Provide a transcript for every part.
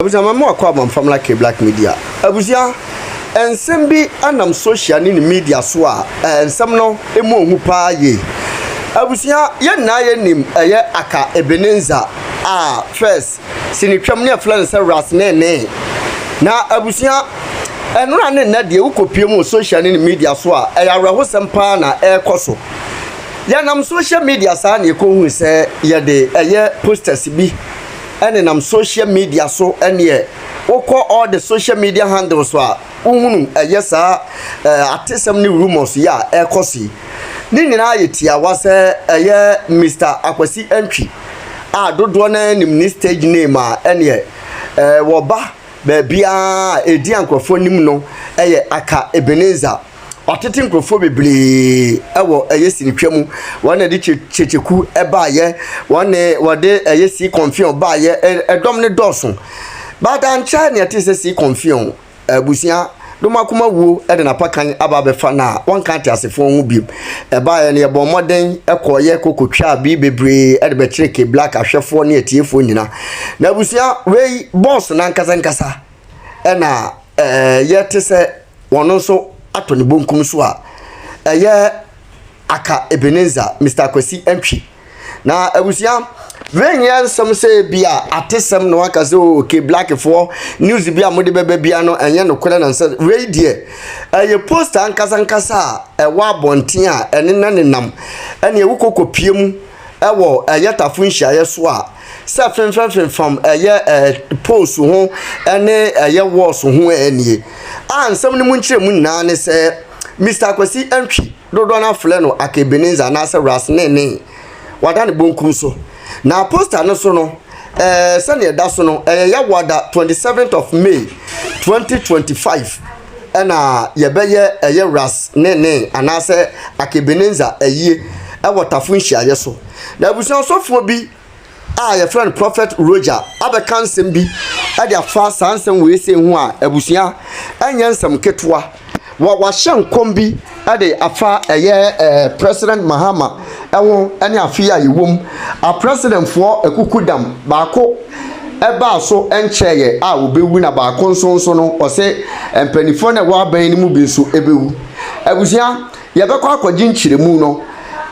Abusama akwa from like black media. Abusia ensem bi anam social ni media so a ensem no emu hu pa ye. Abusia ye na ye nim eye Akabenezer first sinitwam ne flan se ras ne na abusia enura ne na de ukopie mu social ni media so a ayawreho sempa na ekoso ya nam social media sa na ekohu se ye de eye posters bi ene nam social media so ene woko all the social media handles so a uhunu eye sa atesem ni rumors ya ekosi ni nyina yetia wase eye Mr. Akwasi Entry dodo na nim ni stage name a ene wo ba bia edi Nkrumah nim no eye Akabenezer otete Nkrumah bebre ewo eye sinitwam wona de checheku eba ye wona wode eye si confusion ba ye edom ne doso badan cha ne atese si confusion abusia doma kuma wo e de na pakan aba be fa na won kan te asefo hu bi eba ye ne bo moden ekoye kokotwa bi bebre e de be chireke black ahwefo ne atiefo nyina na abusia we boss na nkasa e na ye te se wono so atoni bonkum so a ye Akabenezer Mr. Akwasi Entry na abusia when yansam say bia atesem no aka say okay black for news bia mode bebe bia no enye no kwela na say we die ye post ankasa wa bonten a ene na nenam ene ye wukokopie mu ewo ye tafun hia so a say fem ye post ho ene ye wos ho ene ansam ni mu nkire mu na ne say Mr. Akwasi Entry dodo na fle no Akabenezer na say ras ne wada ne bonkum so na poster no so no sane da so no ya wada 27th of May 2025 na ye beye ras ne anase Akabenezer aye wotafun hia so na abusan sofo bi your friend Prophet Roger abeka nsem bi ade afa sansem we se hu a abusan anya nsem ketwa wa hyen kombi ade afa President Mahama ewo ene afia yewom a president for ekukudam baako eba so encheye a obewu na baako nso no ose empanifo na wa ban ni mu bi so ebewu abusia ye bekọ akọji nchiremu no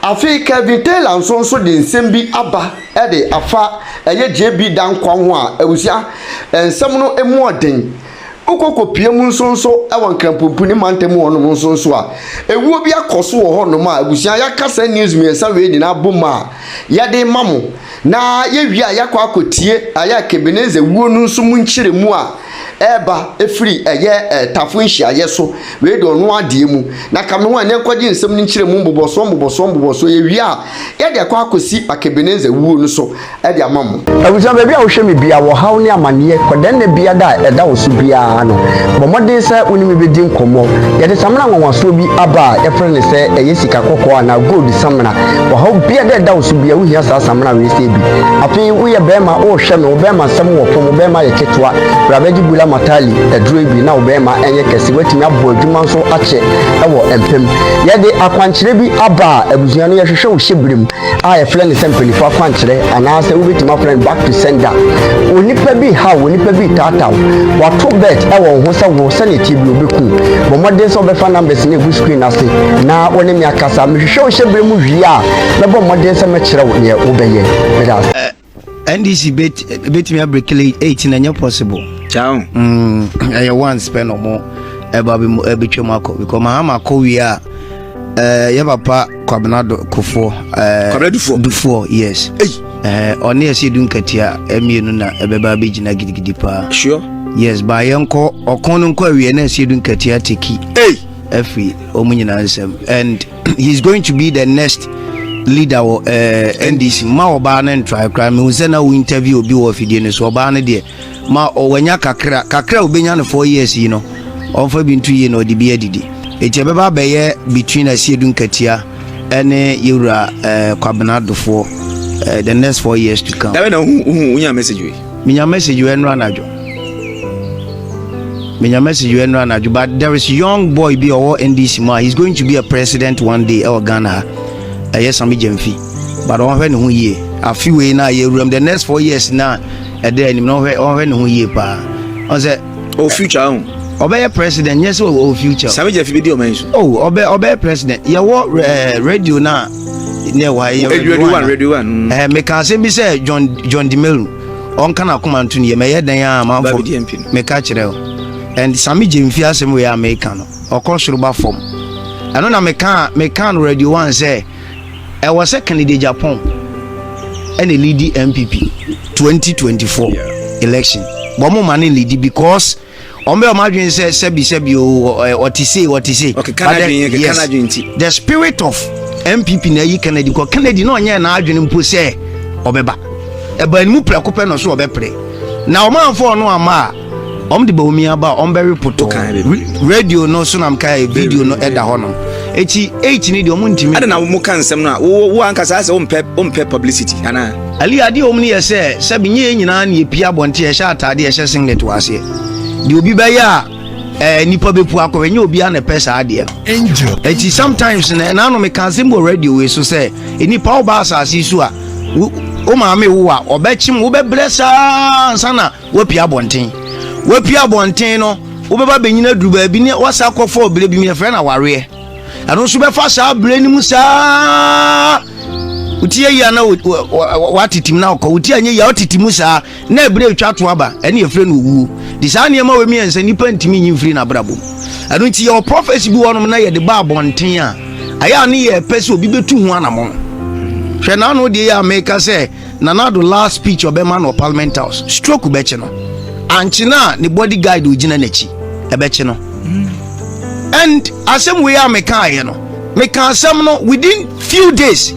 afi Kelvin Taylor nso de nsem bi aba ede afa JB Danquah ho a abusia ensem no emu oden okokopie mu nso ewa Nkrumah ni mantemu ono nso a ewuo bi akoso wo ho no ma abusia ya kasa news me sa we ni na boma ya de mamo na ye wi a yakọ akotie aya Akabenezer wuo nso mu nchire mu a eba efiri tafun hia so we do no ade mu na kame ho ane kwaje nsem ni nchire mu boboso ye wi a ya de akọ akosi Akabenezer wuo nso e de amamo abusia be bia wo hwe me bia wo haw ne amane koden ne bia da eda wo so bia no bomode se unimi be din komo ye de samna nwanwaso bi aba ye frene se eye sika kokko na gold samna wo haw bia da eda wo so bia wo hia sa samna we se bi afi wo ye bema wo hwe me wo bema sam wo pom bema ye ketwa rabeji bula matali eduro bi na wo bema enye kese watimi abo adwuma nso ache ewo empem ye de akwankyere bi aba abuzuan no ye hwehwe wo hyebrem a ye frene se mpelifo akwankyere anase wo betima frene back to sender onipa bi ha onipa bi tataw wato bet ewo ho se wo se ne tibi obeku bomode so be fa numbers ne bu screen ase na woni mi akasa me hwehwe wo hyebrem wi a me bomode se me kire wo ne wo beye NDC bet me breakly 18 and possible. Chow. I want spend no more about between Marco because Mahama Korea Papa Kwabnado Kufo Dufo, yes. Or near Sidun Katia, Emununa, Ebeba Bijina Gidipa. Sure. Yes, by Uncle or Conon Korea and Sidun Katia Tiki. Effie Omunianism, and he's going to be the next leader of NDC ma obana ntry crime we say na we interview obi wo fidie ne so obana de ma owanya kakra obenya no 4 years you know onfa bi 2 years no de bi adidi eche beba beye between Asiedun Katia ene yura Kwabnadofo the next 4 years to come. That unya message we minya message we enra najo but there is young boy be or NDC ma he's going to be a president one day or Ghana. Yes, I'm Jemfi, but I want to hear a few way now. The next 4 years now, ɛde anim na ɔhwɛ ne ho yie paa ɔsɛ future on ɔbɛyɛ president yes o future sameje fi bi di o man so ɔbɛyɛ president yɛwɔ radio na ne wa radio one meka asɛm bi sɛ John Dimelu ɔnka na akoma nto ne yɛ mɛyɛ dan a manfo meka kyerɛ o and sameje mfi asɛm wɔ America no ɔkɔ soro ba fam ɛno na meka no radio one sɛ ɛwɔ sɛ candidate Japan ɛna lead MPP 2024 election bomo mane lead because ombe o madwen say sebi what he say okay Canada the spirit of MPP na yi Kennedy ko Kennedy no nya na adwen mpo say obeba eba ni mu prekope no so obepre na o manfo no ama om de bawomi aba om be reporto radio no so nam kai video no eda ho no eti 8 ni de om ntimi ada na mo kan nsem no wo anka sa se ompe publicity ana ali ade om ni yese sebi nye nyina na epia bonte ye sha atade ye sha singlet wase de obi be ya nipa bepu akọ enye obi ana pesa ade angel eti sometimes na no me kan sembo radio we so say enipa oba asase su a o ma me wo a obechim wo be blessa sana wapia bonten no wo be ba benyina duru ba bi ne wasa akọfo obire bi me frɛ na ware ano so be fa sa bire ni mu sa utie ya na watitim na ko utie anye ya otitimu sa na ebire atwa to aba ene ye frɛ no wu di sa ne ma we mi ensa nipa ntimi nyi mfiri na brabo ano nti your prophecy bi wonom na ye de ba bonten a aya ne ye pese obi betu ho anamo hwɛ na no de ya make say na na do last speech obema no Parliament House stroke beche no anchina ne bodyguard ogina nachi ebeche no and asem we ya meka aye no meka asem no within few days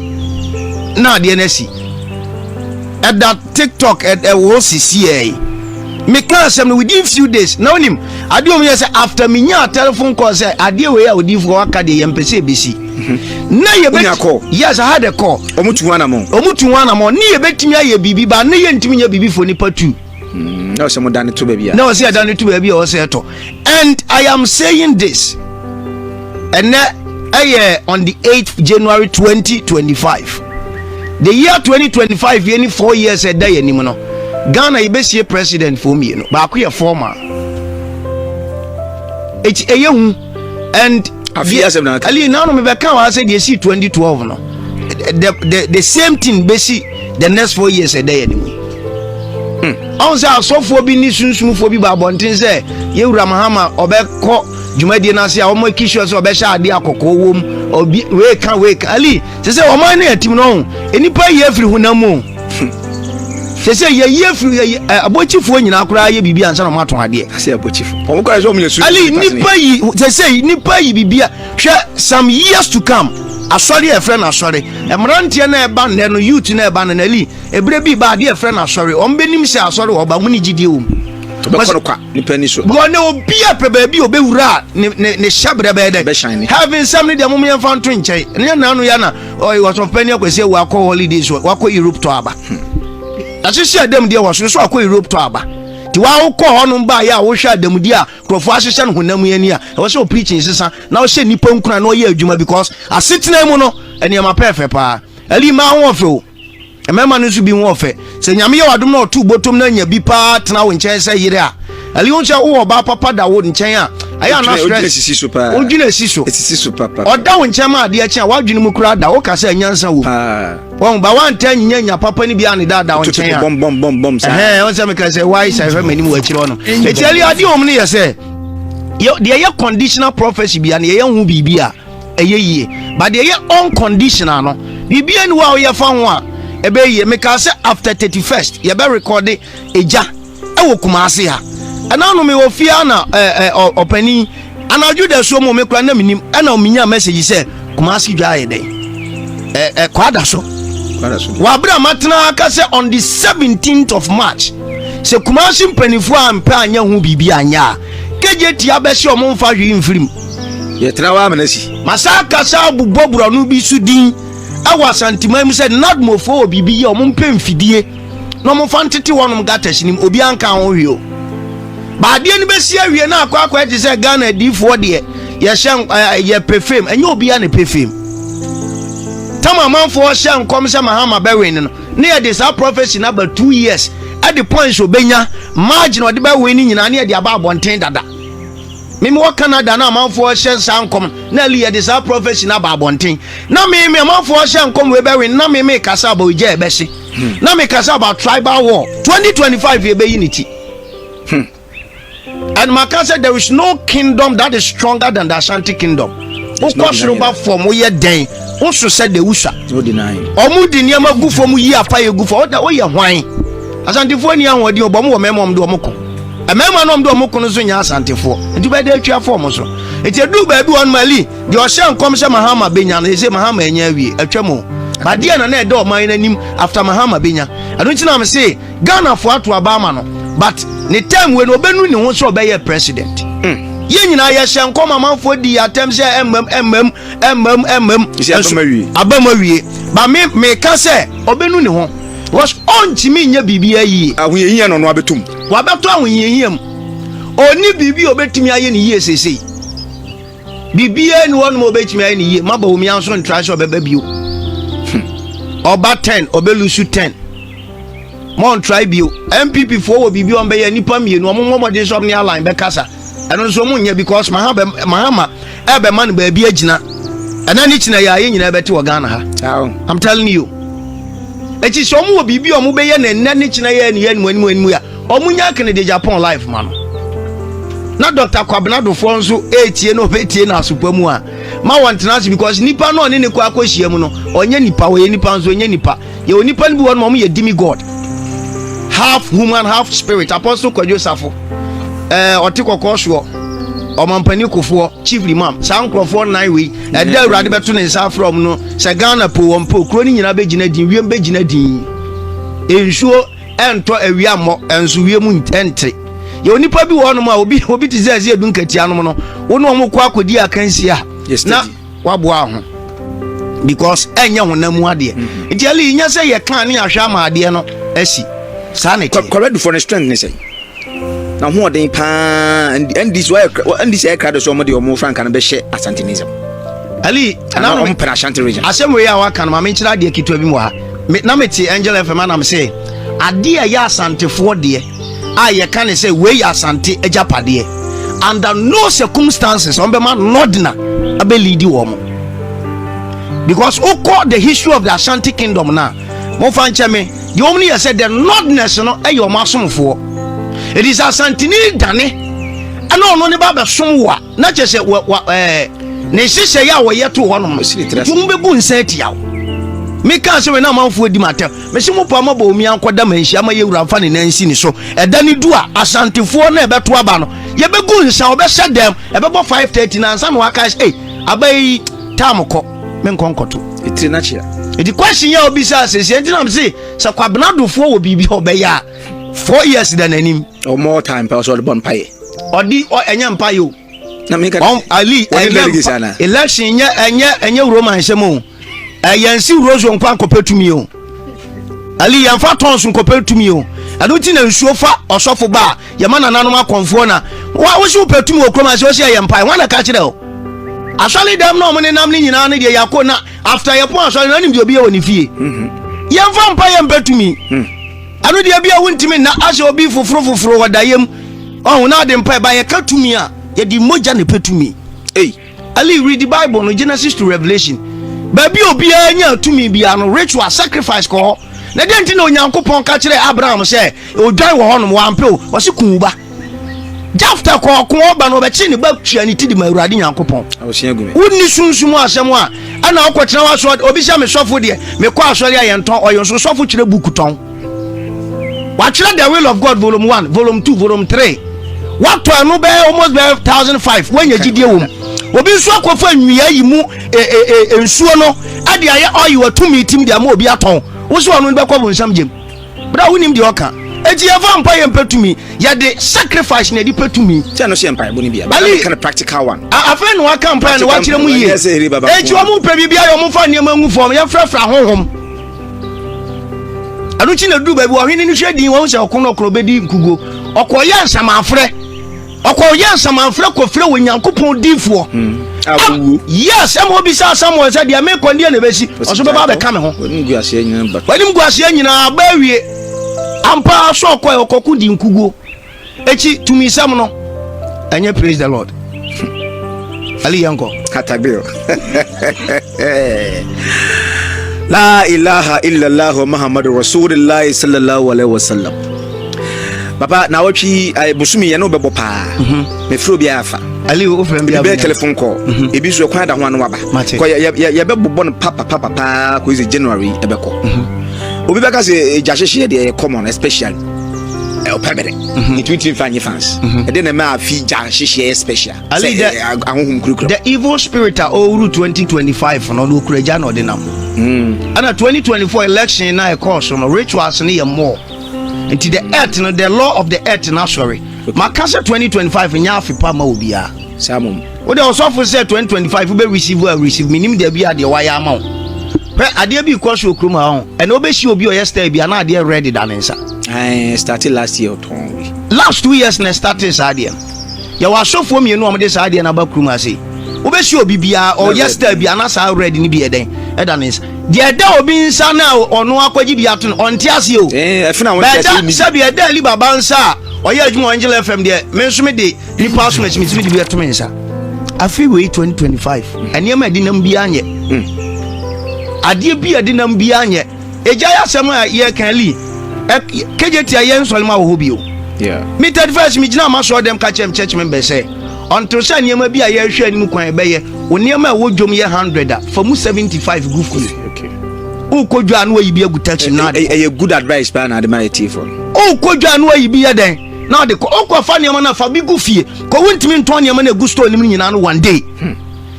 na de nasi at that TikTok at WCCA meka asem no within few days na onim ade o me say after me nya telephone call say ade we ya odi for waka de yempese besi na ye bet yes I had a call omutu wana mo ni ye betimi aye bibi ba na ye ntimi nya bibi for nipa tu no say mo dane to baby no say dane to baby o say to and I am saying this and on the 8th January 2025 the year 2025 any 4 years a day animo no Ghana ibesie president for me no ba ko ye former hu and ali now no me be kan wa say the 2012 no the same thing besi the next 4 years a day animo on say asofo bi ni sunsunfo bi ba bonten say yewura mahama obekọ jumadi na say omo kisho say obesha ade akoko wom obi we kan ali say omo na yatim no enipa ye afiri hunamu say ye afiri abochifo nyina akura ye bibia ansa no mato ade say abochifo omo kwa so omo ali nipa yi say nipa yi bibia hwe some years to come asori e friend asori emrantie na eba ne no youth na eba na ali ebre bi ba de e friend asori ombenim se asori oba muni gidie wo obekono kwa nipa ni so go ne obi apebe bi obewura ne shabre be de having something de mum yemfa nto nkyai ne na no ya na was of penny akwese wo akọ holidays wo akọ Europe to aba asisi adam de wo so akọ Europe to aba ti wa ukọ honum ba ya wo hwa adam di a krofo ahyehyɛ no honam yani a wo se o preaching sisa na wo hye nipa nkuna na wo ye adwuma because asetena mu no ene ma perfect pa ali ma ho ofe o emema no so bi ho ofe se nyame ye wadom na otu botom na nya bi pa tena wo nkyɛn sɛ yire a ali wo nkyɛ wo ba papa da wo nkyɛn a aya na stress odwina sisi so papa oda wo nkyɛn ma ade akyi a wadwene mu kura da wo ka sɛ nyansa wo won ba wan tan nyanya papa ni bia ne da wo nkyɛn a bom sa won sɛ me ka sɛ why say fa mani mu akyiro no etiali ade wo mu ne yɛ sɛ de ye conditional prophecy bia ne ye hu bibia eye yie but de ye unconditional no bibia ni wa ye fa ho a ebe yie me ka sɛ after 31st ye be record eja ewo kumase ha ana no me wo fia na opani ana juda so mo me kura na minim ana o minya message sɛ kumase dwa ye den kwada so wa bra matna ka sɛ on the 17th of March sɛ kumase mpanifo ampa anya hu bibia anya keje tia be se o mo mfa hwe mfirim ye trawa manasi masaka sa bubobura no bi su din awa santimam sɛ nadmofo obibi ye o mo mpem fidie no mo fantete wonom gatashnim obi anka ho hwe o ba de ni be sia hwe na akwa ti sɛ Ghana difo de ye hye ye perfume enye obi ya ne perfume tama manfo hye nkom sɛ mahama bewin no ne ye de sa prophecy na ba 2 years at the point so benya margin or the by winning in any of the above 110 dada. Mimi wa Canada na man for share sankom na li this our profession about 110. Na me man for share come we be win na me make kasa about je ebesi. Na me kasa about tribal war 2025 we be unity. And Maka said there is no kingdom that is stronger than the Ashanti kingdom. Ukosruba from we den. Also said the Usa. No denying. Omudi niama gu from ye apa ye gu for that we wine. Ashanti fo ni anwodi obomo wo memom do omoko. E memma no do omoko no so nya Ashanti fo. Nti be dey twa form so. Eti edu ba bi on mali. The Ocean come se Mahama benya no say Mahama enya wie. Atwamo. But dia na e do man nanim after Mahama benya. I don't know am say Ghana fo ato abama no. But the time when obenu ni ho so be president. Ye nyina ye hye nkom amanfo di atem se abamawie ba me ka se obenu ni ho was on timi nya bibia yi ahoyehia no abetum wa beto ahoyehiam oni bibi obetimi aye ni yi sesei bibia ni won mo obetimi aye ni yi maba omi anso ntrash obeba bio oba 10 obelusu 10 mon try bio MPP for wo bibi on be ya nipa mienu omomode so ne align be kasa eno so munye because mahama ebe man ba bi agina ena ni china ya ye nyina beti wo Ghana ha. I'm telling you echi so mu wo bibi o mu be ye na ni china ya ni animu ya omunya kene de Japan life man na Dr. Kwabnado fo nso etie no betie na asopamu a ma want na because nipa no ne kwa akohia mu no onye nipa wo ye nipa nso onye nipa ye onipa ni bi won mo ye demigod half human half spirit. Apostle Kwadwosafo otikoko so omampani kofo chief imam sankrofo 9 we e da urade beto ne nsa from no se Ghana po wompo kro ni nyina begina din wiem begina din ensuo ento awiamo enso wiemu ntentre ye onipa bi wo no ma obi tizazi edun katia no no wo no mo kwa akodi akansi a na waboa ho because enya honamu ade nti ali nya se ye kan ne ahwa ma ade no asi sanity correct for the strength ne say na ho den pa and this way and this air crowd so mo de omo frank na be share Asantenism ali na omo para Ashanti region asem we ya waka na ma menchira de kitwa bi mo ha na meti Angel FM na me say ade ya Asantefo de a ye kan say we ya Asante ejapade under no circumstances on be man nodna abe lead wo mo because who call the history of the Ashanti kingdom now mo fanche me the only said the nodness no e yo masomfo. It is Asantini dane ana ono ne baba somwa na chese ne hihye ya wo yeto hono tum be bu nsati yawo me kan se we na manfo di matem me se mo pa ma ba omi ankoda manhia ma yewura fa ne nansi ni so eda ni du a Asantefo na ebeto aba no ye be gu nsa wo be hye dem e be bo 5:30 na nsa no aka abai tamko me nkonkoto etri na chia the question ya obi sa sese nti na me say sa Kwabnadofo wo bibi obeya 4 years than him or more time per so the bon pay odi o enya mpa yo na me ka ali election enya roman shemo yansi rozo nkwa nkopetumi o ali yanfa tons nkopetumi o aduti na nsuo fa osofo ba yama nananom akonfo na wo shi opetumi okroma se o se yempa wana ka kire o asole dem na omne nam ni nyina na de yakona after yepo asole na nim de obi e woni fie yemfa mpa yempetumi anu dia bia wontimi na ase obi foforo wadayem oh na de mpa ba ye katumi a ye di moja ne petumi ali read the Bible no Genesis to Revelation ba bi obi anya tumi bia no ritual sacrifice ko na de nti na Onyankopon ka kire Abraham se odwan wo honom wampe o se kuba jafta ko ba no be chi ne ba tua ni ti di ma Awurade Nyankopon wonni sunsumu asem a ana okotena wa so obi sha me sofo de me kwa asori ayenton oyo so sofo kire buku ton. Watch the will of God volume 1, volume 2, volume 3. What to no be almost be 1,005 when you did you. Obi so akofo anwia yi mu ensuo no ade aye oyi watu meeting dia ma obi aton. Wo so anu be kwa bonsam jem. Bra wonim de oka. Eti eva mpa ye mpetumi ya de sacrifice na di petumi. Say no se mpa boni bia. But kind of practical one. Afa no aka mpa na wa kire mu ye. Eti wo mu pe bibia yo mu fa ne ma ngu fom ye frafra honhom. Anuchi na du ba bi wo hwene ni hwedin wo se okono bedi nkugo okoye nsamanfre ko fre wo Nyankopon difo yes am obi sa Samuel said dia me kondia na besi oso be ba be ka me ho wanim guase nyina ba wie ampa so kwa okoku di nkugo echi tumi sam no enye praise the Lord ali yanko katabio la ilaha illallah muhammadur rasulullah sallallahu alaihi wasallam papa na watchi busumi ye no bebo pa me fro bia afa ali o frem bia be telephone call ebi so kwan da ho anu waba ko ye bebo no papa ko is January ebeko obi beka se jahehye de common especially permanent it will find fans and then ma fi jahehye special ali ahunhum kurukuru the evil spirit all 2025 no no kuraja no de nam ana 2024 election na e course no rituals na ye more into the earth no the law of the earth na sorry makasa 2025 nya afipa ma obia samum wo de osofo say 2025 we receive minim de bia de waya ama pe ade bi ko so Nkrumah ho and obeshi obi o yesterday bia na ade ready than nsa started last year last 2 years na started sadia ya wa sofo mienu o de sadia na ba Nkrumah say obeshi obi bia o yesterday bia na sa ready ni bia den than nsa de da obi nsa na ono akwaji bia to onte ase o efina won tese ni sabi de ali baba nsa oye adwuma Angel FM de me nso me de ni pass na chimi de bia to me nsa afi we 2025 aniema di nam bia anye adie bia di nam bia anye eja ya sema ye kan li kejeti ayen solima wo hobio me 31st me gina ma so dem ka chem church member say until say aniema bia ye hwe ani mu kwan be ye oniema wo dwom ye 100 for mu 75 gufu okay o kodwa no yi bia gu taxi na a good advice pa na de my tea o kodwa no yi bia den na de ko okwa fa aniema na fa bi gu fie ko wontimi nton aniema na gu store nim nyina no one day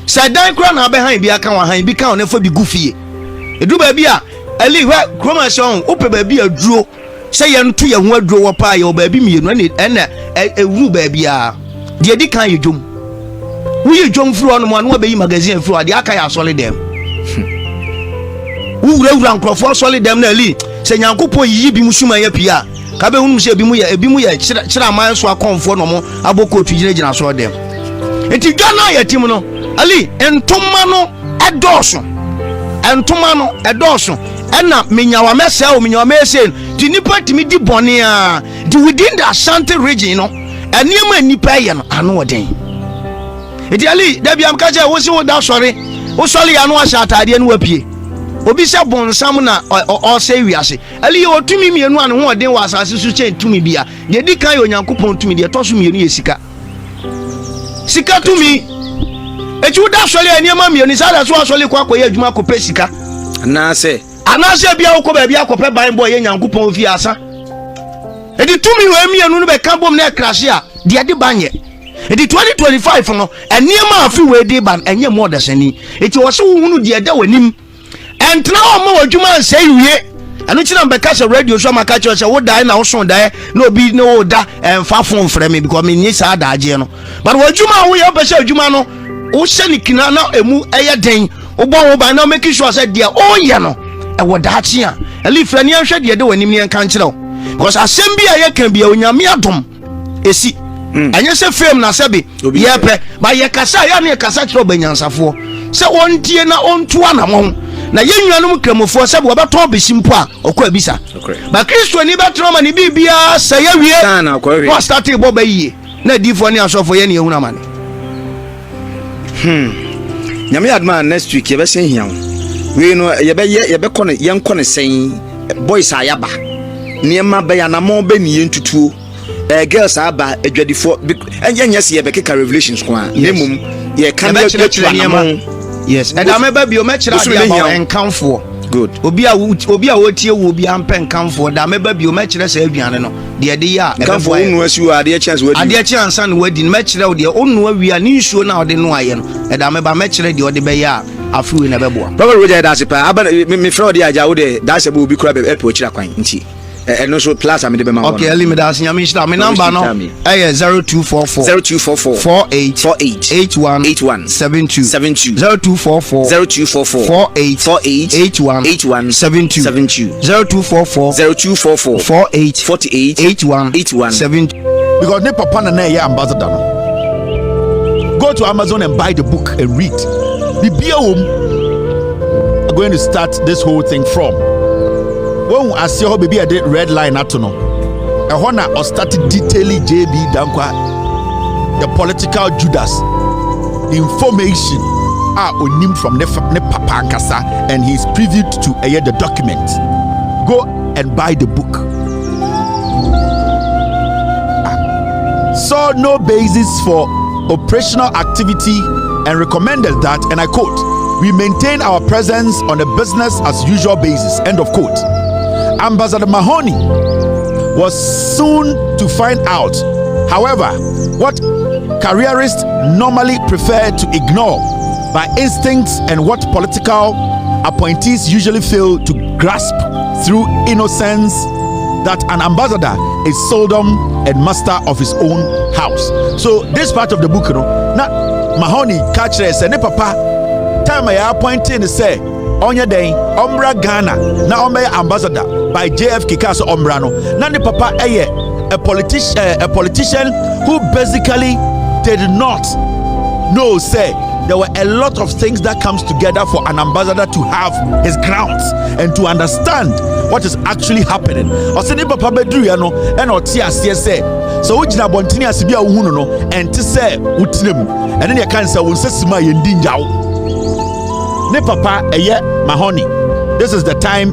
say Danquah na be han bia kan wa han bi kan na fa bi gu fie edu ba bia ali hwa Nkrumah son ope ba bia duro say ye nto ye ho aduro wo pa ye ba bi mienu na ewuru ba bia de di kan ye dwom wo ye dwom furu no mo anu ba yi magazine furu ade aka ya solid dem wo wura nkrofo solid dem na ali say Nyankopon yi bi musuma ya pia ka be hunu se bi mu ya chira man so akonfo no mo aboko tugina so dem enti dwana ya tim no ali entoma no edoso entoma no edoso ena menyawa mese o menyawa mese di nipa timi di bone a di within the Ashanti region no eniema nipa ye no anu oden enti ali da bia mka je wo si wo da sori wo sori ya no asha atade no wapie obi se bonsam na o se wiase ali o tumi mienu anu ho oden wa asase su che tumi bia de di kan yo Nyankopon tumi de to so mienu ye sika tumi eju da sori eniema mienu sa da so sori kwa koye adwuma ko pe sika anase bia wo ko ba bia ko pe ban boy ye Nyankopon fi asa edi tumi we mienu no be kan bom na krashe a de banye edi 2025 no eniema afi we de ban enye mo da sani eti wo se wo hunu de da wanim entra o ma wadwuma nsai wie anu kina mbeka se radio so maka che wo dai na wo son dai na obi na wo da emfa fon frɛ me because me nyi sa da age no but wadwuma wo ye be se wadwuma no wo se ni kina na emu eye den wo bo wo ba na make sure say dia o ye no e wo da achi a eli frɛ ni anhwɛ de wanim ni enka nkyerɛ because asɛm bi a ye kan bia onyame adom esi anya se fame na sebe ye pe ba ye kasa ya na ye kasa kyerɛ banyansafo se wontie na onto anamon na yennuanum kramofo sebe wobeto besimpo a okwa bisa ba Kristo ni betro ma ni bibia saye wie no start bo ba yie na difo ni asofo ye ne ehuna mane nyame adma next week ye be sen hian we no ye be kɔ ne yenkɔ ne sen boys ayaba niema be ya na mo be ni yentutuo girls aba adwadifo enye se ye be keka revelations ko a nemum ye kan ye niema yes and ameba bi o me kira dia ba enkanfo good obi a wotie wo bi ampe nkanfo da ameba bi o me kira sa aduane no de ya nkanfo unu asiwo ade chance na wadi me kira de onu awia ni nsuo na ode no aye no e da ameba me kira de ode be ya afiwe na beboa Robert Roger da se pa aba me frɛ ode aja wo de da se bo bi kura be epo kira kwan nti no so plus am de be ma okay eli me da nya me shita me number no 0244 48 81 72 0244 48 81 72 0244 48 81 72 because ne papa na ya ambassador no go to Amazon and buy the book and read the biom are going to start this whole thing from when I see how baby I did red line at no Ehona or started detailing JB Danquah, the political Judas, the information on him from the Papa Ankasa, and he's privy to the document. Go and buy the book. Saw no basis for operational activity and recommended that, and I quote, "We maintain our presence on a business as usual basis," end of quote. Ambassador Mahony was soon to find out, however, what careerists normally prefer to ignore by instincts and what political appointees usually fail to grasp through innocence, that an ambassador is seldom a master of his own house. So this part of the book, now Mahony catch us and papa time I appointed to say onye den ombra Ghana na ombe ambassador by JFK Kaso Ombrano. Now the papa a politician who basically did not know say there were a lot of things that comes together for an ambassador to have his grounds and to understand what is actually happening. Oseni papa bedru ya no and oti ase say so ugina bontini ase bia uhunu no enti say utinam ene ne kan say wonsasima yendi njawo ne papa eye Mahony. This is the time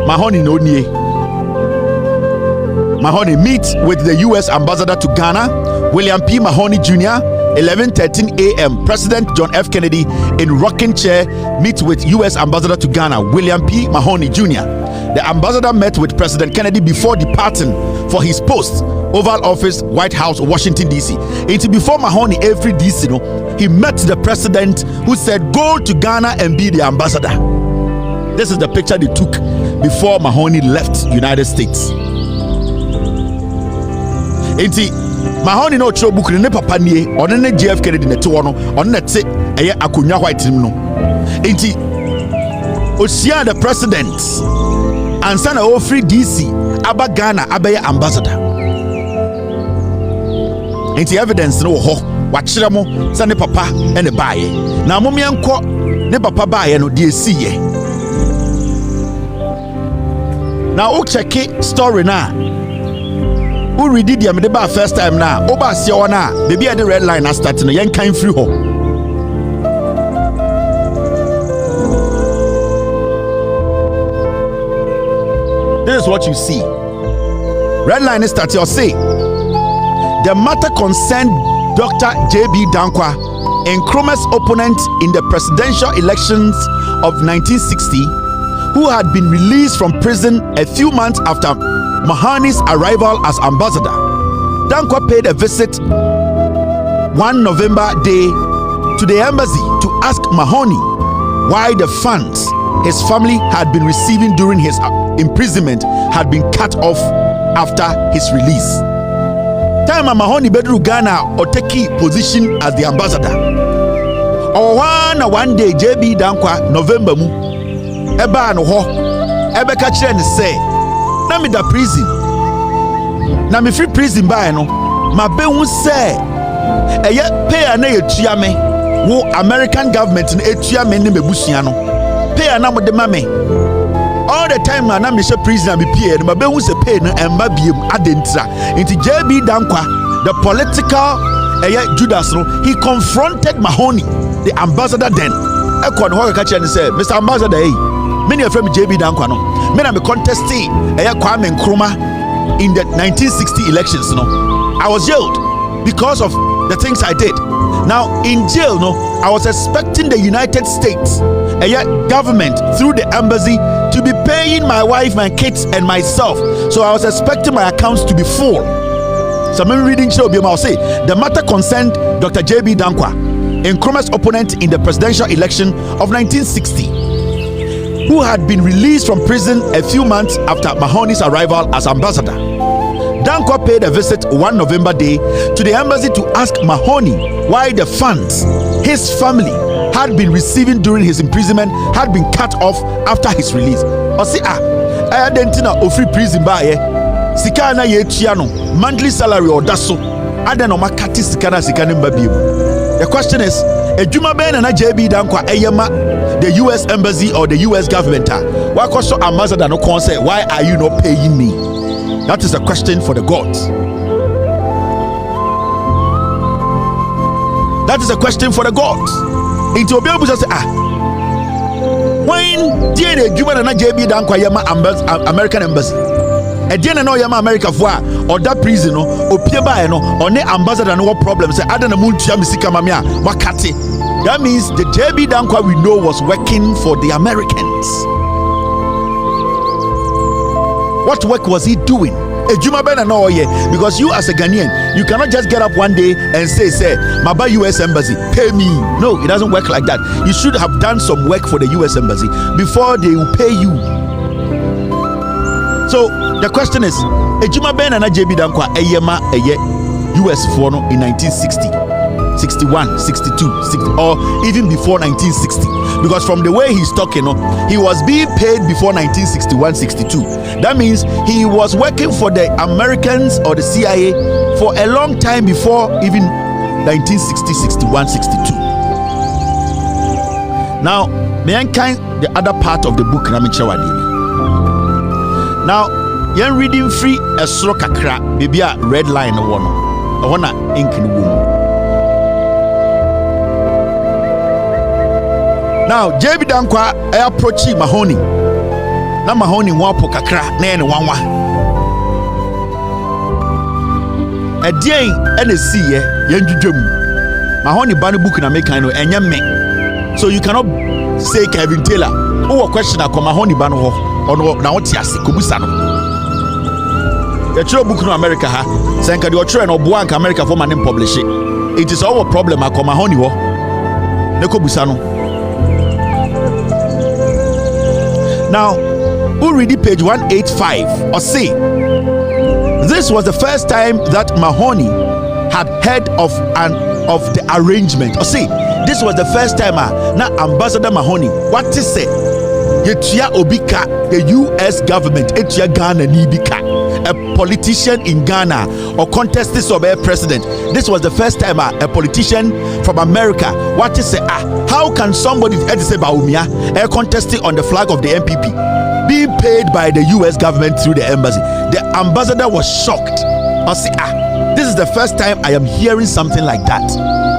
Mahony no nie. Mahony meets with the US ambassador to Ghana, William P. Mahony Jr., 11:13 a.m. President John F. Kennedy in rocking chair meets with U.S. Ambassador to Ghana, William P. Mahony Jr. The ambassador met with President Kennedy before departing for his post, Oval Office, White House, Washington, D.C. It's before Mahony every D.C. He met the president who said, "Go to Ghana and be the ambassador." This is the picture they took before Mahony left United States. Mahony no throw book ne papa nie ono ne JF Kennedy ne te wono ono ne te eye akonya white nim no enti osia the president ansa na o free DC aba Ghana abaye ambassador enti evidence no ho wa kire mo se ne papa ene baaye na momienko ne papa baaye no de esiye na o check story na who read it the first time now oba see na baby at the red line as start no yen kan free ho this is what you see. Red line is start you say the matter concerned Dr. JB Danquah, Nkrumah's opponent in the presidential elections of 1960, who had been released from prison a few months after Mahony's arrival as ambassador. Danquah paid a visit one November day to the embassy to ask Mahony why the funds his family had been receiving during his imprisonment had been cut off after his release. Time Mahony bedru Ghana or take position as the ambassador. One day JB Danquah November mu eba no ho ebe ka kire ne say na me da prison na me free prison by no ma be hu say eye pay na yetua me wo American government na etua me ne mebusua no pay na mo de ma me all the time na me she prison na me pay no ma be hu say pay na emba biem adentra into JB Danquah the political Judas no he confronted Mahony the ambassador then ekon ho ka kire ne say Mr. Ambassador many of them JB Danquah no me na me contesting Nkrumah in the 1960 elections I was jailed because of the things I did. Now in jail I was expecting the United States government through the embassy to be paying my wife, my kids and myself, so I was expecting my accounts to be full. So I'm reading I'll say the matter concerned Dr. JB Danquah, Nkrumah's opponent in the presidential election of 1960, who had been released from prison a few months after Mahony's arrival as ambassador. Danquah paid a visit one November day to the embassy to ask Mahony why the funds his family had been receiving during his imprisonment had been cut off after his release. Or say I didn't know free prison by sika na yetua no monthly salary or daso adan no makati sika na mbabiem. The question is ejuma ben na JB Danquah eyema the US embassy or the US government wa koso ambassador no kon say why are you not paying me? That is a question for the gods. That is a question for the gods. Into obi obu say when DNA Juma na JB Danquah yama American embassy. E DNA no yama America for or that prison no opie ba no one ambassador no problem say adana muntua misika mamia wakati. That means the JB Danquah we know was working for the Americans. What work was he doing? Because you as a Ghanaian, you cannot just get up one day and say Maba US Embassy, pay me. No, it doesn't work like that. You should have done some work for the US Embassy before they will pay you. So the question is, Ejuma Ben and JB Danquah eyema US for no in 1960. 61, 62, 60, or even before 1960, because from the way he's talking, he was being paid before 1961, 62. That means he was working for the Americans or the CIA for a long time before even 1960, 61, 62. Now, mankind, the other part of the book, now, you're reading free a sh0t kakra, maybe a red line one, I wanna ink in the womb. Now, JB Danquah approach Mahony. Na Mahony wapo kakra na ene wanwa. Edien ene siye yenjudwem. Mahony ban book na make no enye me. So you cannot say Kelvin Taylor. Who question akọ Mahony ban ho. Ono na wote ase kobusa no. The true book no America ha. Senka de otro no boa nka America for man publish it. It is our problem akọ Mahony ho. Ne kobusa no. Now, who read page 185 or see, this was the first time that Mahony had heard of the arrangement. Or see, this was the first time now Ambassador Mahony, what to say? Yetia Obika, the US government, Etia Ghana Nibika, a politician in Ghana or contested of a president. This was the first time a politician from America, what to say? How can somebody a contested on the flag of the MPP being paid by the US government through the embassy? The ambassador was shocked. I say, this is the first time I am hearing something like that.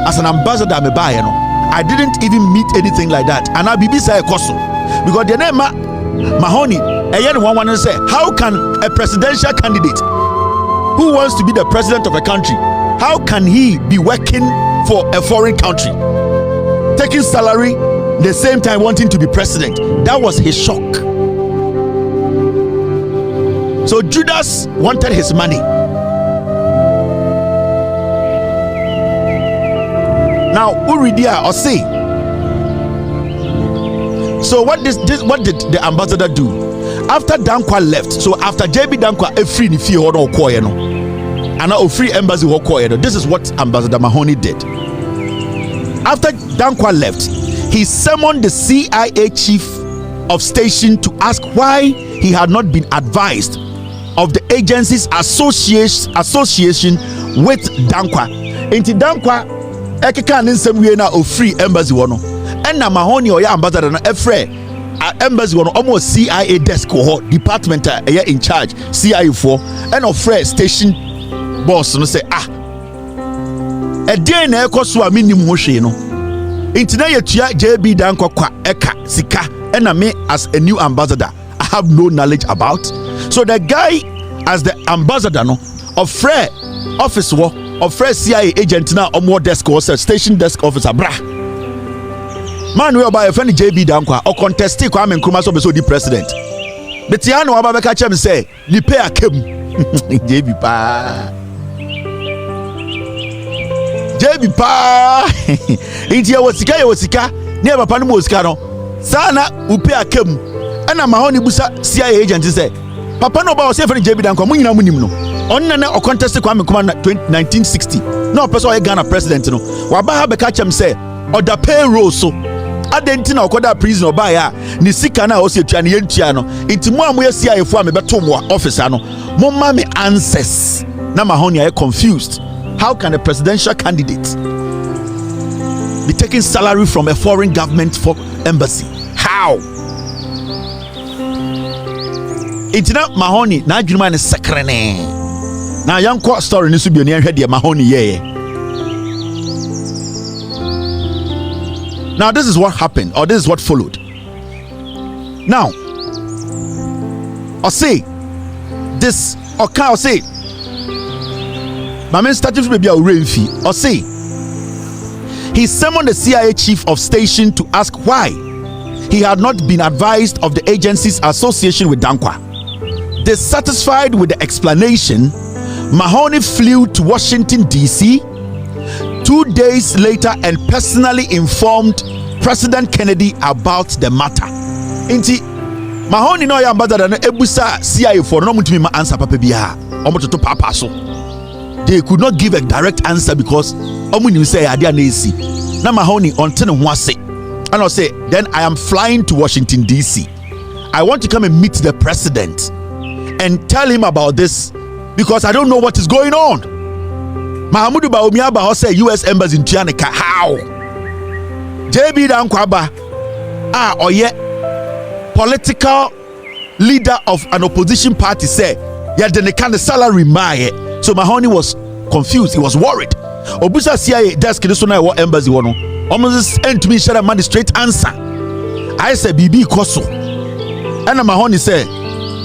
As an ambassador, I didn't even meet anything like that. And I be say because the name Mahony, one say, how can a presidential candidate who wants to be the president of a country, how can he be working for a foreign country, taking salary, the same time wanting to be president? That was his shock. So Judas wanted his money. Now Uridia or say, so what did the ambassador do after Danquah left? So after JB Danquah a free ni fee or no and a free embassy or this is what Ambassador Mahony did. After Danquah left, he summoned the CIA chief of station to ask why he had not been advised of the agency's association with Danquah. Into Danquah, ekeka nsem wie na free embassy wono. And na Mahony or ambassador na efre embassy wono almost CIA desk or department in charge CIA for and of station boss no say e den na ekoso a minim ho hwe no intina yetua JB Danquah kwa eka sika and me as a new ambassador I have no knowledge about. So the guy as the ambassador no of Fred office wo of Fred CIA agent na omo desk or station desk officer bra man we oba friend JB Danquah or contested Kwame Nkrumah so be so the president betiano oba be ka chem say ni pay akem JB pa inti ya wasika ne papa no wasika no sana upe akem ana Mahony busa CIA agent say papa no ba o say friend JB Danquah munyina munim no onna na o contest Kwame Nkrumah 1960 no person o Ghana president no wa ba ha be ka chem say oda payroll so adentina okoda prison oba ya ni sika na o se tua ne yentua no inti mo amoye CIA fo a me beto mo officer no mo ma me answers na Mahony are confused. How can a presidential candidate be taking salary from a foreign government for embassy? How? Intina Mahony na adwuma ne sekrene. Na yankwa story ni so bi oni ahwe de Mahony ye. Now this is what happened, or this is what followed. Now, I say this, okay, I say my man started to be a fee. I say he summoned the CIA chief of station to ask why he had not been advised of the agency's association with Danquah. Dissatisfied with the explanation, Mahony flew to Washington, D.C. 2 days later and personally informed President Kennedy about the matter. Inti Mahony no ya ambassador na ebusa CIA for no mutumi ma answer papa bia. Omo toto papa so. They could not give a direct answer because omo nim say ade na esi. Na Mahony until no ho ase. And I say, then I am flying to Washington, D.C. I want to come and meet the president and tell him about this because I don't know what is going on. Mahamudu Bawumia say U.S. Embassy in Tianika. How? JB Danquah oye political leader of an opposition party say yeah then the kind of salary my so Mahony was confused. He was worried. Obusa CIA desk this one what embassy one almost end to me share a man straight answer. I said BB Koso and Mahony say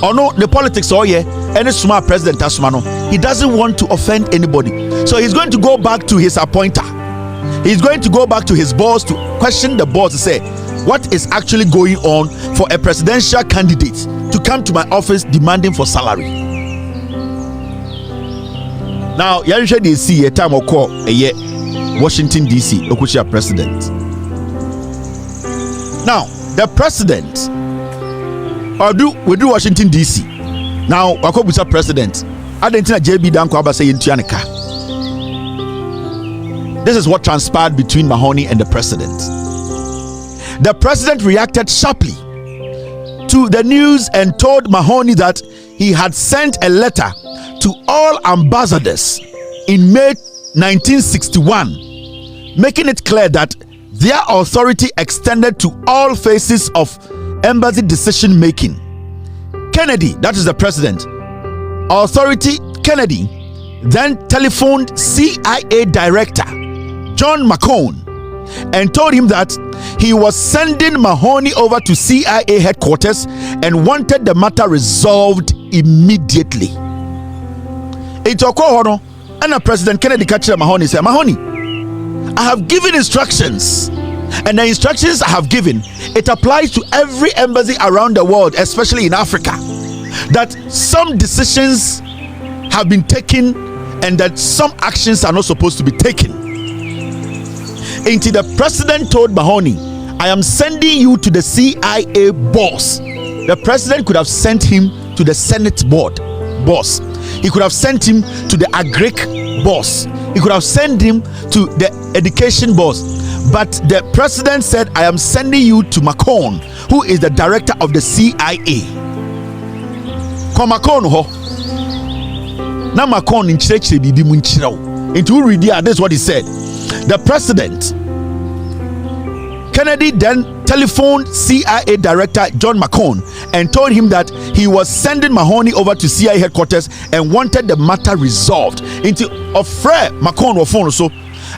oh no the politics oh yeah any smart president asmano he doesn't want to offend anybody so he's going to go back to his appointer. He's going to go back to his boss to question the boss to say what is actually going on for a presidential candidate to come to my office demanding for salary. Now you should see a time of call a year Washington DC Okuchia president. Now the president we do Washington DC. Now Wakobusa president Adentina JB Danquah say Tianika. This is what transpired between Mahony and the president. The president reacted sharply to the news and told Mahony that he had sent a letter to all ambassadors in May 1961, making it clear that their authority extended to all phases of embassy decision making. Kennedy, that is the president, authority Kennedy, then telephoned CIA director John McCone and told him that he was sending Mahony over to CIA headquarters and wanted the matter resolved immediately. It's a and President Kennedy catcher Mahony said, Mahony, I have given instructions, and the instructions I have given, it applies to every embassy around the world, especially in Africa, that some decisions have been taken and that some actions are not supposed to be taken. Until the president told Mahony, I am sending you to the CIA boss. The president could have sent him to the Senate boss. He could have sent him to the Agric boss. He could have sent him to the education boss. But the president said, I am sending you to McCone, who is the director of the CIA. Come McCone ho. Now McCone in church bibi munchiraw. Into read here, this is what he said. The president Kennedy then telephoned CIA director John McCone and told him that he was sending Mahony over to CIA headquarters and wanted the matter resolved. Into a friend McCone or phone so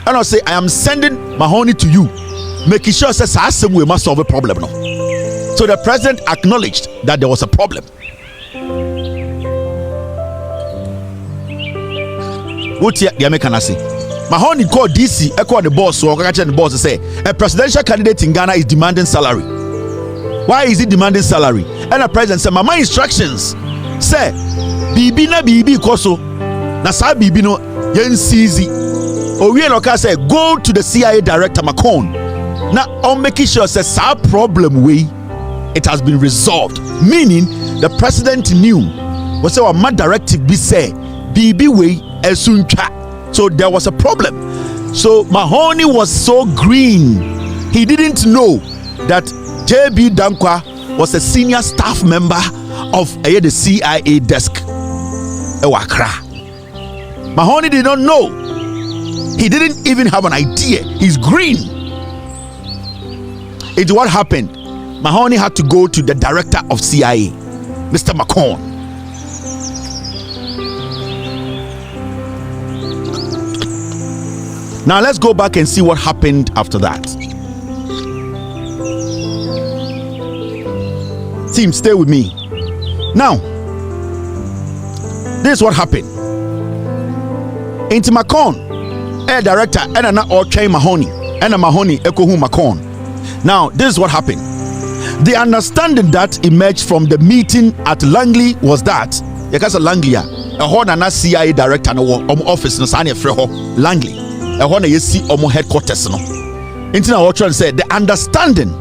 and I say I am sending Mahony to you, making sure says we must solve a problem now. So the president acknowledged that there was a problem. What the American say? Mahony called DC, called the boss, so the boss say a presidential candidate in Ghana is demanding salary. Why is he demanding salary? And the president said, my instructions say, Bibi na Bibi koso, na sa Bibi no yen sizi. Owie Loka say, go to the CIA director McCone. Now, on making sure says sa problem way it has been resolved. Meaning the president knew was our mad directive be say Bibi way esuncha. So there was a problem. So Mahony was so green. He didn't know that JB Danquah was a senior staff member of the CIA desk. Mahony did not know. He didn't even have an idea. He's green. It's what happened. Mahony had to go to the director of CIA, Mr. McCone. Now let's go back and see what happened after that. Team, stay with me. Now, this is what happened. Into Macon, air director, and an or train Mahony, and a Mahony echo Macon. Now, this is what happened. The understanding that emerged from the meeting at Langley was that Yakasa Langley, a horn CIA director, no office no Sanya Freho, Langley, a horn see omo headquarters. No, Intina Watcher said the understanding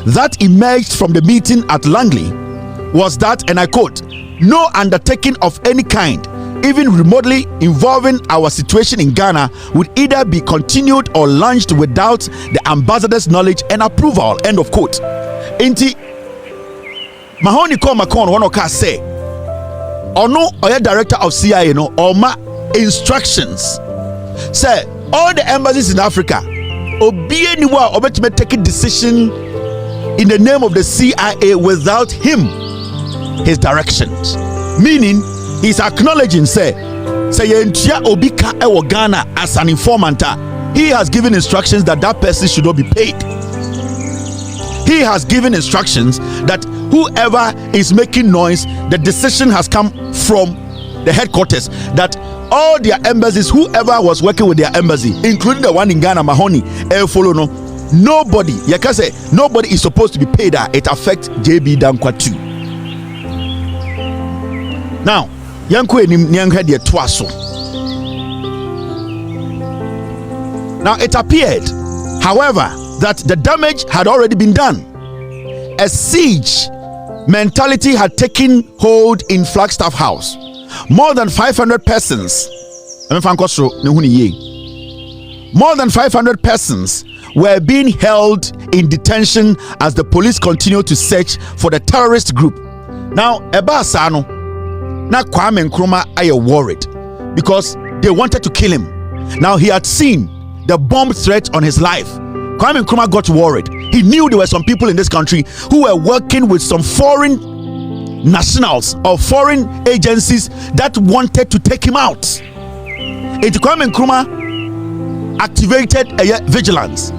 that emerged from the meeting at Langley was that, and I quote, no undertaking of any kind, even remotely involving our situation in Ghana, would either be continued or launched without the ambassador's knowledge and approval. End of quote. Inti Mahony call Macron one oka say, or no, or director of CIA no, or ma instructions. Say all the embassies in Africa, obi anywhere obetime take a decision in the name of the CIA without him, his directions. Meaning he's acknowledging say yentia obika ewo Ghana as an informant. He has given instructions that that person should not be paid. He has given instructions that whoever is making noise, the decision has come from the headquarters that all their embassies, whoever was working with their embassy, including the one in Ghana, Mahony, follow no. Nobody, you can say nobody is supposed to be paid. It affects JB Danquah too. Now, now it appeared, however, that the damage had already been done. A siege mentality had taken hold in Flagstaff House. More than 500 persons, more than 500 persons were being held in detention as the police continued to search for the terrorist group. Now, Ebasano, now Kwame Nkrumah are worried because they wanted to kill him. Now he had seen the bomb threat on his life. Kwame Nkrumah got worried. He knew there were some people in this country who were working with some foreign nationals or foreign agencies that wanted to take him out. Kwame Nkrumah activated a vigilance.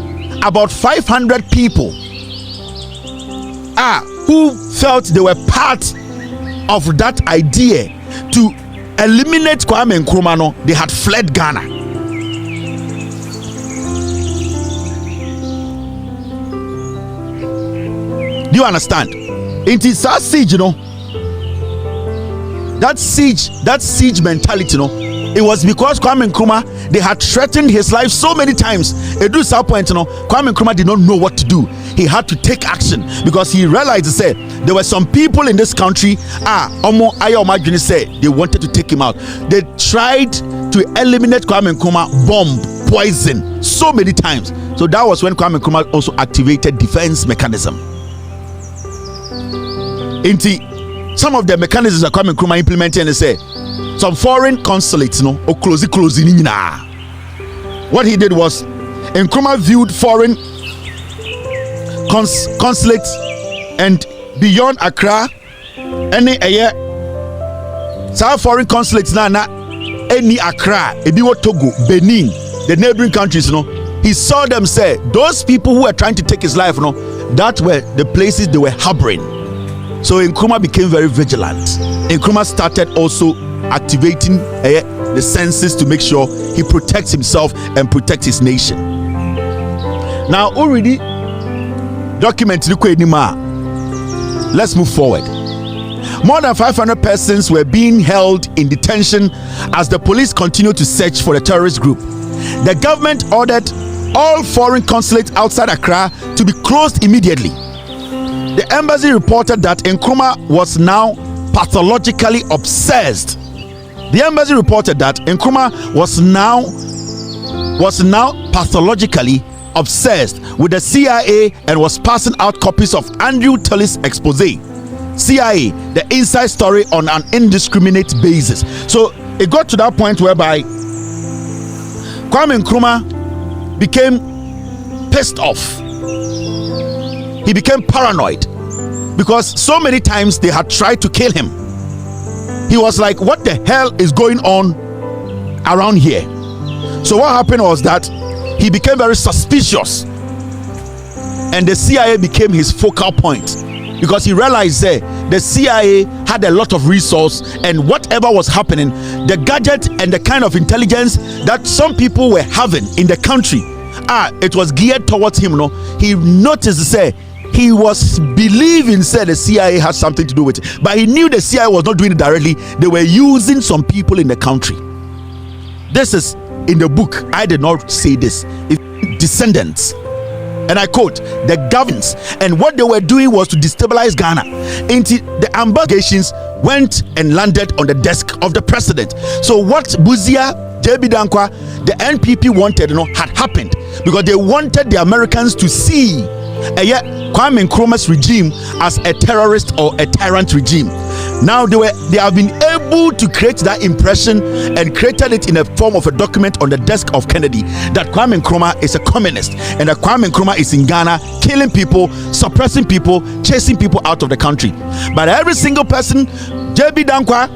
About 500 people who felt they were part of that idea to eliminate Kwame Nkrumah, they had fled Ghana. Do you understand? It is that siege, that siege mentality, it was because Kwame Nkrumah, they had threatened his life so many times. At this point, Kwame Nkrumah did not know what to do. He had to take action because he realized, there were some people in this country, they wanted to take him out. They tried to eliminate Kwame Nkrumah, bomb, poison, so many times. So that was when Kwame Nkrumah also activated defense mechanism. Some of the mechanisms that Kwame Nkrumah implemented, and they say some foreign consulates, closing. What he did was, Nkrumah viewed foreign consulates and beyond Accra, any foreign consulates any Accra, Ebiwo Togo, Benin, the neighboring countries, he saw them say those people who were trying to take his life, that were the places they were harboring. So Nkrumah became very vigilant. Nkrumah started also activating the senses to make sure he protects himself and protects his nation. Now, already documented. Let's move forward. More than 500 persons were being held in detention as the police continued to search for the terrorist group. The government ordered all foreign consulates outside Accra to be closed immediately. The embassy reported that Nkrumah was now pathologically obsessed. The embassy reported that Nkrumah was now pathologically obsessed with the CIA and was passing out copies of Andrew Tully's expose, CIA, the inside story on an indiscriminate basis. So it got to that point whereby Kwame Nkrumah became pissed off. He became paranoid because so many times they had tried to kill him. He was like, what the hell is going on around here? So what happened was that he became very suspicious, and the CIA became his focal point, because he realized that the CIA had a lot of resource, and whatever was happening, the gadget and the kind of intelligence that some people were having in the country, it was geared towards him. He noticed, say, he was believing, said the CIA had something to do with it, but he knew the CIA was not doing it directly. They were using some people in the country. This is in the book. I did not say this. It's descendants, and I quote, the governments, and what they were doing was to destabilize Ghana. Into the ambassadors went and landed on the desk of the president. So what Buzia, JB Danquah, the NPP wanted, had happened, because they wanted the Americans to see Kwame Nkrumah's regime as a terrorist or a tyrant regime. Now they have been able to create that impression and created it in a form of a document on the desk of Kennedy, that Kwame Nkrumah is a communist, and that Kwame Nkrumah is in Ghana killing people, suppressing people, chasing people out of the country. But every single person, JB Danquah,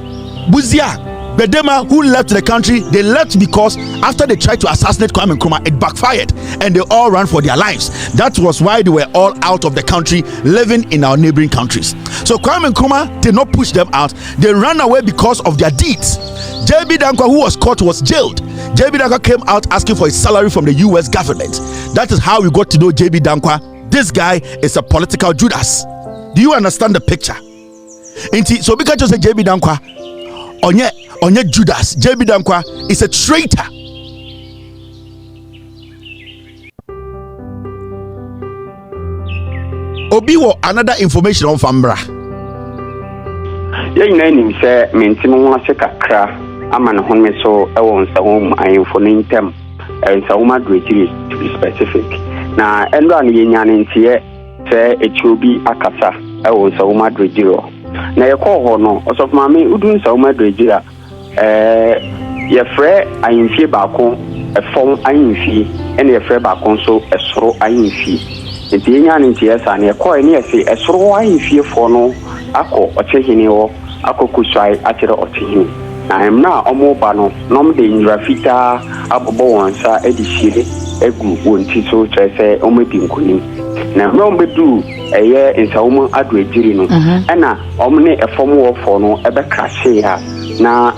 Buzia, Bedema, who left the country, they left because after they tried to assassinate Kwame Nkrumah, it backfired, and they all ran for their lives. That was why they were all out of the country, living in our neighboring countries. So Kwame Nkrumah did not push them out. They ran away because of their deeds. JB Danquah, who was caught, was jailed. JB Danquah came out asking for his salary from the US government. That is how we got to know JB Danquah. This guy is a political Judas. Do you understand the picture? So because just say JB Danquah, Onye Judas, JB Danquah is a traitor. Obiwo, another information on Fambra. Name say Mentimo Kakra, Aman Home so owns the home I inform them and Sauma Gregory to be specific. Now, and run Yan in Tie, say it will be Akasa, owns Sauma Gregory. Now, you call no, as of Mammy, who do Sauma Gregory. Your friend, I in fear balcon, a phone I in fee, and your friend balcon so a straw I in fee. The Dian in tears and a coin near say a straw I in fear for no, Ako or Chehino, Ako Kusai, Atera or Chehini. I am now a mobile, nom de Rafita, Abo and Sa Edishiri, Egu, one tiso, Chase, Omepin. Now, Rome do a year in Sauma Adre Girino, and Omne a form of forno, ever crashia. Na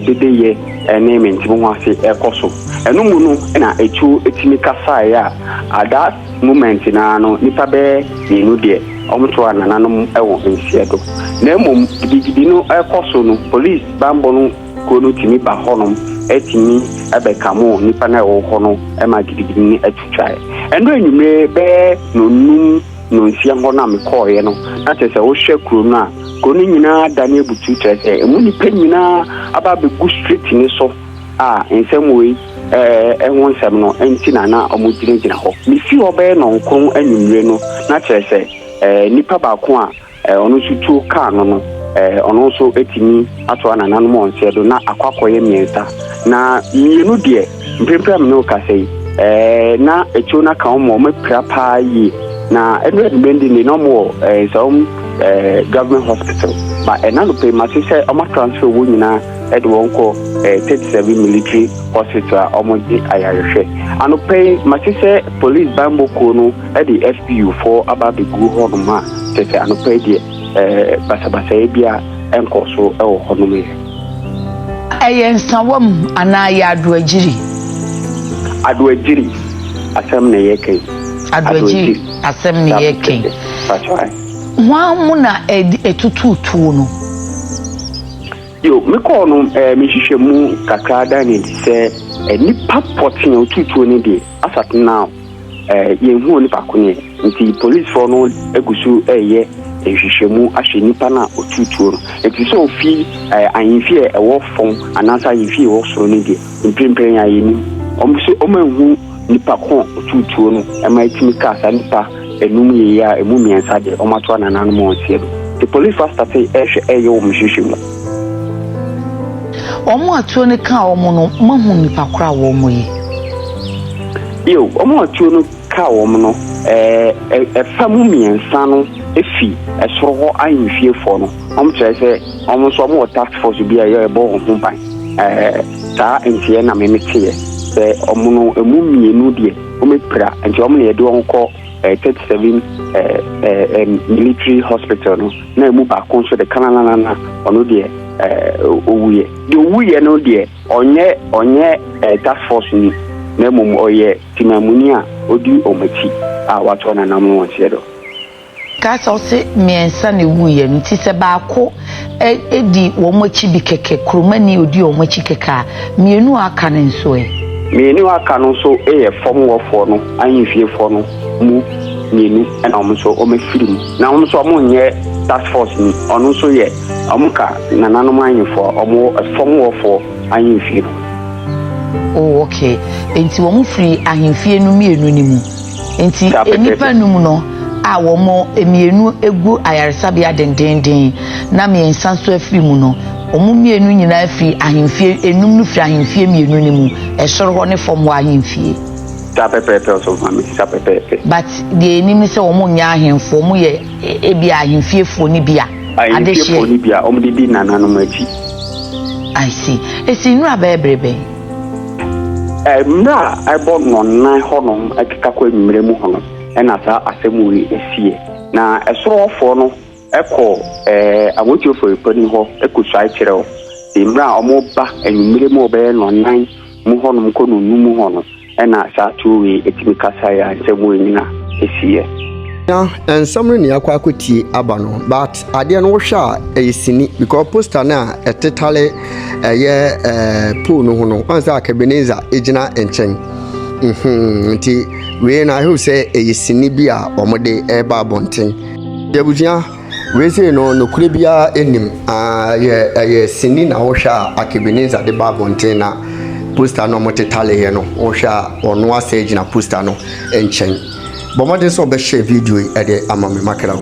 dede name Ntimwase ekoso enumuno na echu etimi kasa ya at that moment na no nipa be ninu de omto anananom ewo nsiedo na emom gidi no ekoso no police bambo no kono timi ba honom etimi abekamo nipa na ewo hono e ma gidi ni etutwae endo enyume be nonum no nsia ho na me koye no na chese wo hwe kuro no a kono nyina dane butu chese emu ni pe nyina aba be go street ni so nsem we ehun nsem no enti na omugirigina ho mi fi obe no nkron anwumre no na chese nipa ba ko a ono sutu ka no ono so etimi ato anananom onse do na akwakoye miensa na mienu de mpempem no ka sei na echu na ka mo mapira pa yi na edward bendi ni no mo some government hospital but enano pay mati say o ma transfer wo nyina e de wonko 37 military hospital omoji ayarehwe ano pay mati say police bambo ko no e de FPU for about the group ho no ma say ano pay de basabasa e bia enkoso e wo ho no me nsawam ana ya adoagiri asem na yeke adoagiri asem na yeke that's right muna etututu no yo me ko no me hihwemu kakada ni se nipa potin otutu ni de asat now yehu ni pakune nti police for no egusu eye ehwehwemu ahwe nipa na otutu no enti so fi ahemfie ewo fon anasa ahemfie wo soro ni de mprempren ya yeni omso omahu nipa ko otutu no ema etimi kasa nipa enum ye ya emu miensa de omato anananom onsie do the police first say ehwe wo mhwehwemu omo atuo ne ka omo no mahu nipa kora wo mo yi yo omo atuo no ka wo mo no famu miensa no efi esoro ho ahemfie fo no omo kire se omo so omo task force bia ye bo ho ban ta entie na me metiye sɛ ɔmo no emu mmienu deɛ ɔmo pira nti ɔmo na yɛde wɔn kɔ 37 military hospital no na emu baako nso de kananana ɔno deɛ owuye de owuye no deɛ ɔnyɛ task force ni na mmom ɔyɛ timamuni a odi ɔmachi a wato na nam no wɔnhyɛ do kasa ɔse miɛnsa na ewuye no ti sɛ baako edi wɔn akyi bi kɛkɛ kurumani odi wɔn akyi kɛkɛ mienu aka ne nso mienu aka no nso yɛ fam wɔfoɔ no ahemfiefoɔ no mu mienu ɛna ɔmo nso ɔmo firi mu na ɔmo nso ɔmo nyɛ task force ni ɔno nso yɛ ɔmo ka nananom ahemfoɔ ɔmo fam wɔfoɔ ahemfie no. Oh, okay. Enti wɔn firi ahemfie no mienu ni mu. Enti enipa num no a wɔn mienu egu ayaresabea dendenden na miɛnsa nso afiri mu no. Wɔn mienu nyinaa firi ahemfie enum no firi ahemfie mienu ni mu. Ɛsoro hɔ ne fam wɔ ahemfie. Sapɛpɛpɛ so mami sapɛpɛpɛ. But deɛ enim sɛ wɔn nyɛ ahemfo wɔn yɛ ebi ahemfiefoɔ ni bia. Ahemfiefoɔ ni bia wɔn de di nananom akyi. I see. Esi nnura bɛɛbrɛbɛ. Mra ebo nonnan honom akekakọ enwumere mu honom na sa asemu yi esie na esorofo no ekọ awotiofo epani ho ekusai kyerɛw mra omo ba enwumere mu obe nonnan mu honom kọ no numu honom na sa tuwe etimi kasa ya asemu nyina esie na ensomre ne akwa akotie aba no but ade no hwa eyisini because poster na etetale pool no ho no ansa Akabenezer ejina enchen nti we na ho say eyisini bi a omode eba bonten debuja we say no nokure bia enim ye sini na ho hwa Akabenezer de ba bonten na poster no motetale he no ho hwa ono asa ejina poster no enchen Bomade so be share video e de amame makra